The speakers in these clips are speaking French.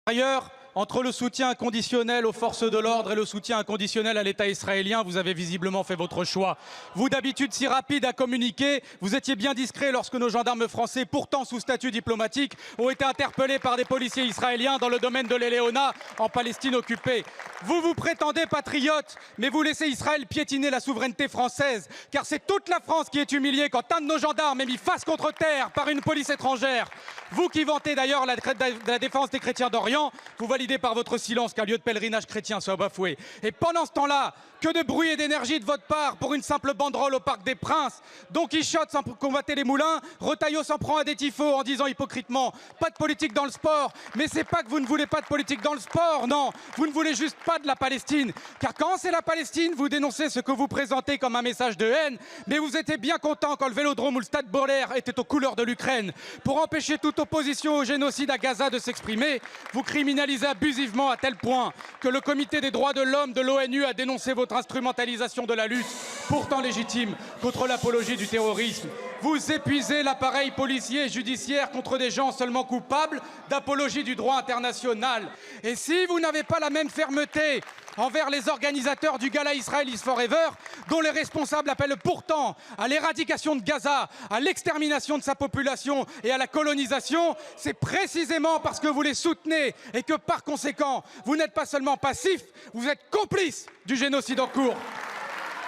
Ailleurs, entre le soutien inconditionnel aux forces de l'ordre et le soutien inconditionnel à l'État israélien, vous avez visiblement fait votre choix. Vous, d'habitude si rapide à communiquer, vous étiez bien discret lorsque nos gendarmes français, pourtant sous statut diplomatique, ont été interpellés par des policiers israéliens dans le domaine de l'Eléona, en Palestine occupée. Vous vous prétendez patriote, mais vous laissez Israël piétiner la souveraineté française, car c'est toute la France qui est humiliée quand un de nos gendarmes est mis face contre terre par une police étrangère. Vous qui vantez d'ailleurs la défense des chrétiens d'Orient, vous validez par votre silence qu'un lieu de pèlerinage chrétien soit bafoué. Et pendant ce temps-là, que de bruit et d'énergie de votre part pour une simple banderole au Parc des Princes. Don Quichotte sans combattre les moulins, Retailleau s'en prend à des tifos en disant hypocritement « pas de politique dans le sport ». Mais c'est pas que vous ne voulez pas de politique dans le sport, non, vous ne voulez juste pas de la Palestine. Car quand c'est la Palestine, vous dénoncez ce que vous présentez comme un message de haine, mais vous étiez bien content quand le Vélodrome ou le Stade Bollaert étaient aux couleurs de l'Ukraine. Pour empêcher toute opposition au génocide à Gaza de s'exprimer, vous criminalisez abusivement à tel point que le Comité des droits de l'homme de l'ONU a dénoncé votre instrumentalisation de la lutte, pourtant légitime, contre l'apologie du terrorisme. Vous épuisez l'appareil policier et judiciaire contre des gens seulement coupables d'apologie du droit international. Et si vous n'avez pas la même fermeté envers les organisateurs du gala Israel is Forever, dont les responsables appellent pourtant à l'éradication de Gaza, à l'extermination de sa population et à la colonisation, c'est précisément parce que vous les soutenez et que par conséquent, vous n'êtes pas seulement passif, vous êtes complice du génocide en cours.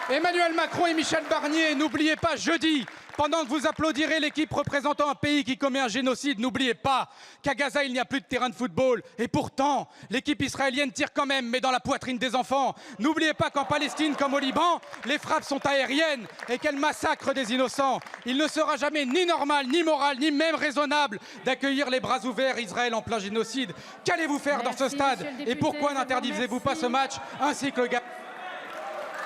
Emmanuel Macron et Michel Barnier, n'oubliez pas jeudi, pendant que vous applaudirez l'équipe représentant un pays qui commet un génocide, n'oubliez pas qu'à Gaza, il n'y a plus de terrain de football. Et pourtant, l'équipe israélienne tire quand même, mais dans la poitrine des enfants. N'oubliez pas qu'en Palestine, comme au Liban, les frappes sont aériennes et qu'elles massacrent des innocents. Il ne sera jamais ni normal, ni moral, ni même raisonnable d'accueillir les bras ouverts Israël en plein génocide. Qu'allez-vous faire dans ce stade? Et pourquoi n'interdisez-vous pas ce match ainsi que le gars